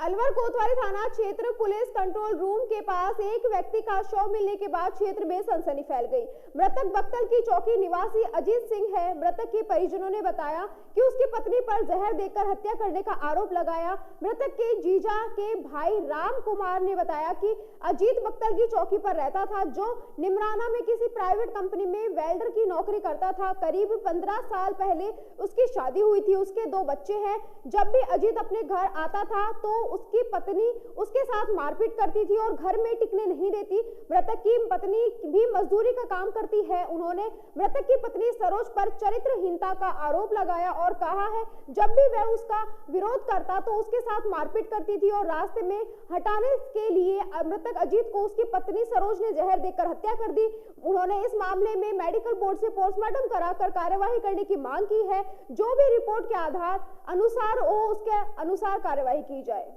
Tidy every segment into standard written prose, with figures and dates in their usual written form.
अलवर कोतवाली थाना क्षेत्र पुलिस कंट्रोल रूम के पास एक व्यक्ति का शव मिलने के बाद क्षेत्र में सनसनी फैल गई। मृतक बक्तल की चौकी निवासी अजीत सिंह है। मृतक के परिजनों ने बताया कि उसकी पत्नी पर जहर देकर हत्या करने का आरोप लगाया। मृतक के जीजा के भाई राम कुमार ने बताया कि अजीत बक्तल की चौकी पर रहता था, जो निमराना में किसी प्राइवेट कंपनी में वेल्डर की नौकरी करता था। करीब 15 साल पहले उसकी शादी हुई थी, उसके 2 बच्चे हैं। जब भी अजीत अपने घर आता था तो उसकी पत्नी उसके साथ मारपीट करती थी और घर में टिकने नहीं देती। मृतक की पत्नी भी मजदूरी का काम करती है। उन्होंने मृतक की पत्नी सरोज पर चरित्रहीनता का आरोप लगाया और कहा है जब भी वह उसका विरोध करता तो उसके साथ मारपीट करती थी और रास्ते में हटाने के लिए मृतक अजीत को उसकी पत्नी सरोज ने जहर देकर हत्या कर दी। उन्होंने इस मामले में मेडिकल बोर्ड से पोस्टमार्टम कराकर कार्यवाही करने की मांग की है। जो भी रिपोर्ट के आधार अनुसार हो उसके अनुसार कार्यवाही की जाए।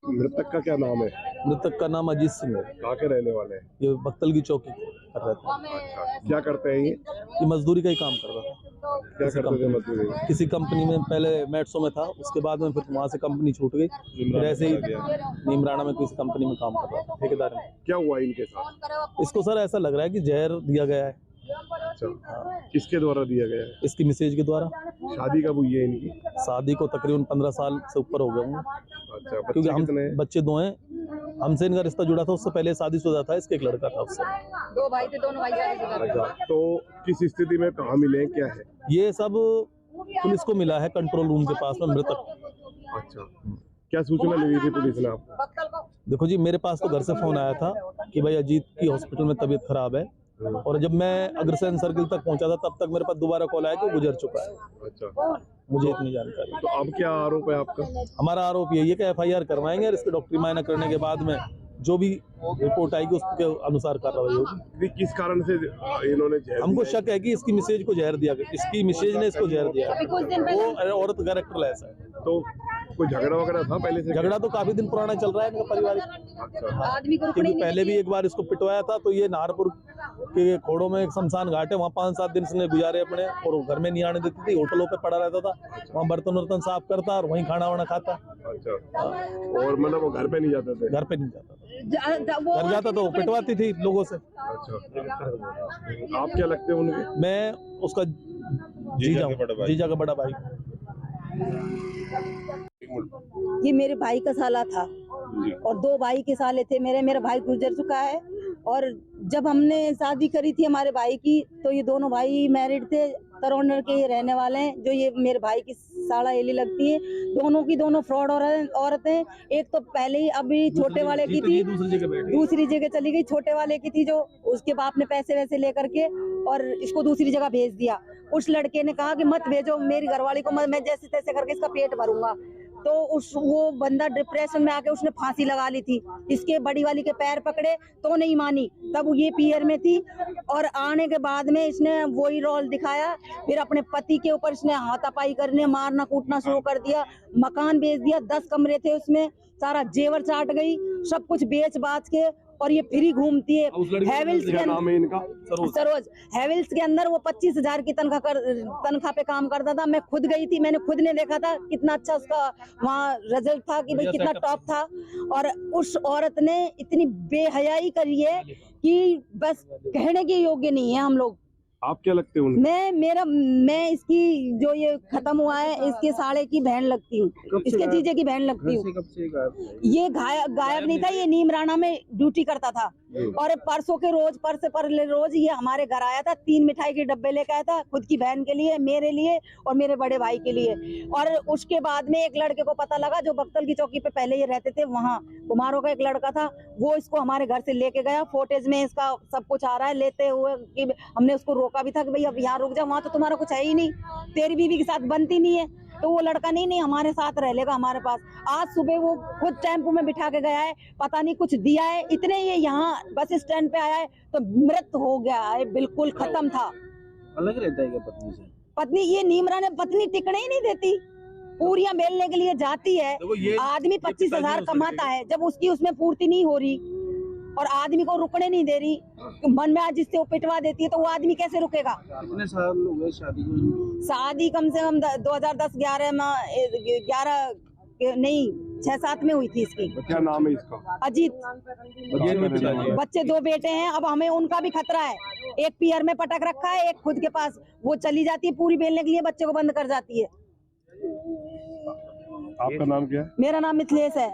मृतक का क्या नाम है? मृतक का नाम अजीत सिंह है। कहाँ के रहने वाले हैं? ये बक्तल की चौकी कर रहे थे। अच्छा, क्या करते हैं ये मजदूरी का ही काम कर रहा था। क्या करते थे मजदूरी? किसी कंपनी में पहले मेट्सो में था, उसके बाद में फिर वहाँ से कंपनी छूट गई, फिर ऐसे ही नीमराना में किसी कंपनी में काम कर रहा था ठेकेदार में। क्या हुआ इनके साथ? इसको सर ऐसा लग रहा है कि जहर दिया गया है। अच्छा, किसके द्वारा दिया गया है? इसकी मिसेज के द्वारा। शादी कब हुई है इनकी? शादी को तकरीबन 15 साल से ऊपर हो गए होंगे। अच्छा, क्योंकि हम बच्चे 2 हैं। हमसे इनका रिश्ता जुड़ा था, उससे पहले शादीशुदा था, इसके एक लड़का था उससे। 2 भाई थे, दोनों भाई शादीशुदा थे। अच्छा, तो किस स्थिति में कहाँ मिले, क्या है ये सब? पुलिस को मिला है कंट्रोल रूम के पास में मृतक। अच्छा, क्या सूचना मिली थी पुलिस ने आपको? देखो जी, मेरे पास तो घर से फोन आया था कि भाई अजीत की हॉस्पिटल में तबीयत खराब है, और जब मैं अग्रसेन सर्किल तक पहुंचा था तब तक मेरे पास दोबारा कॉल आया कि वो गुजर चुका है। अच्छा, मुझे इतनी जानकारी। तो अब क्या आरोप है आपका? हमारा आरोप यही है कि FIR करवाएंगे और इसके डॉक्टरी मायना करने के बाद में जो भी रिपोर्ट आएगी उसके अनुसार कार्रवाई होगी। किस कारण से इन्होंने जहर? हमको शक है कि इसकी मिसेज को जहर दिया गया, इसकी मिसेज ने इसको जहर दिया है। वो औरत कैरेक्टरलेस है। तो कोई झगड़ा वगैरह था पहले से? झगड़ा तो काफी दिन पुराना चल रहा है इनका पारिवारिक। अच्छा, क्योंकि पहले भी एक बार इसको पिटवाया था, तो ये नाहरपुर के खोड़ों में एक शमशान घाट है, वहाँ 5-7 दिन इसने गुजारे अपने, और घर में नहीं आने देती थी, होटलों पे पड़ा रहता था, वहाँ बर्तन साफ करता और वहीं खाना वाना खाता। अच्छा, और मतलब वो घर पे नहीं जाते थे? घर पे नहीं जाता था, घर जाता तो पिटवाती थी लोगों से। अच्छा, आप क्या लगते हैं उनके? मैं उसका जीजा का बड़ा भाई। ये मेरे भाई का साला था और 2 भाई के साले थे मेरा भाई गुजर चुका है। और जब हमने शादी करी थी हमारे भाई की, तो ये दोनों भाई मैरिड थे, तरोनर के ये रहने वाले हैं। जो ये मेरे भाई की साला एली लगती है, दोनों की दोनों फ्रॉड औरतें। एक तो पहले ही अभी छोटे वाले की थी, दूसरी जगह चली गई। छोटे वाले की थी, जो उसके बाप ने पैसे वैसे लेकर के और इसको दूसरी जगह भेज दिया। उस लड़के ने कहा कि मत भेजो मेरी घरवाली को, मैं जैसे तैसे करके इसका पेट भरूंगा। तो वो बंदा डिप्रेशन में आके उसने फांसी लगा ली थी। इसके बड़ी वाली के पैर पकड़े तो नहीं मानी, तब ये पीयर में थी। और आने के बाद में इसने वही रोल दिखाया, फिर अपने पति के ऊपर इसने हाथापाई करने, मारना कूटना शुरू कर दिया। मकान बेच दिया, 10 कमरे थे उसमें, सारा जेवर चाट गई, सब कुछ बेच बाच के। और ये फ्री घूमती है हेवल्स के अंदर। सरोज हेवल्स के अंदर वो 25,000 की तनख्वाह पे काम करता था। मैं खुद गई थी, मैंने खुद ने देखा था कितना अच्छा उसका वहाँ रिजल्ट था, कि भाई कितना टॉप था। और उस औरत ने इतनी बेहयाई करी है कि बस कहने के योग्य नहीं है हम लोग। आप क्या लगते हैं? मैं इसकी जो ये खत्म हुआ है, इसके साले की बहन लगती हूँ, इसके जीजे की बहन लगती हूँ। ये गायब नहीं था, ये नीमराना में ड्यूटी करता था। और परसों के रोज ये हमारे घर आया था, 3 मिठाई के डब्बे लेकर आया था, खुद की बहन के लिए, मेरे लिए और मेरे बड़े भाई के लिए। और उसके बाद में एक लड़के को पता लगा, जो बक्तल की चौकी पे पहले ये रहते थे, वहाँ कुमारों का एक लड़का था, वो इसको हमारे घर से लेके गया। फोटेज में इसका सब कुछ आ रहा है, लेते हुए कि हमने उसको रोका भी था कि भाई अब यहाँ रुक जा, वहाँ तो तुम्हारा कुछ है ही नहीं, तेरी बीवी के साथ बनती नहीं है। तो वो लड़का नहीं हमारे साथ रह लेगा हमारे पास। आज सुबह वो खुद टेम्पो में बिठा के गया है, पता नहीं कुछ दिया है, इतने ये यहाँ बस स्टैंड पे आया है तो मृत हो गया है, बिल्कुल खत्म था। अलग रहता है क्या पत्नी से? पत्नी ये नीमरा ने पत्नी टिकने ही नहीं देती, पूरियां बेलने के लिए जाती है। आदमी 25,000 कमाता है, जब उसकी उसमें पूर्ति नहीं हो रही और आदमी को रुकने नहीं दे रही। मन में आज जिससे वो पिटवा देती है तो वो आदमी कैसे रुकेगा। कितने साल हुए शादी को? शादी कम से कम 2010-11 में 11 नहीं 6-7 में हुई थी इसकी। क्या नाम है इसका? अजीत। ये बच्चे 2 बेटे हैं। अब हमें उनका भी खतरा है। एक पियर में पटक रखा है, एक खुद के पास। वो चली जाती है पूरी बेलने के लिए, बच्चे को बंद कर जाती है। आपका नाम क्या है? मेरा नाम मिथिलेश है।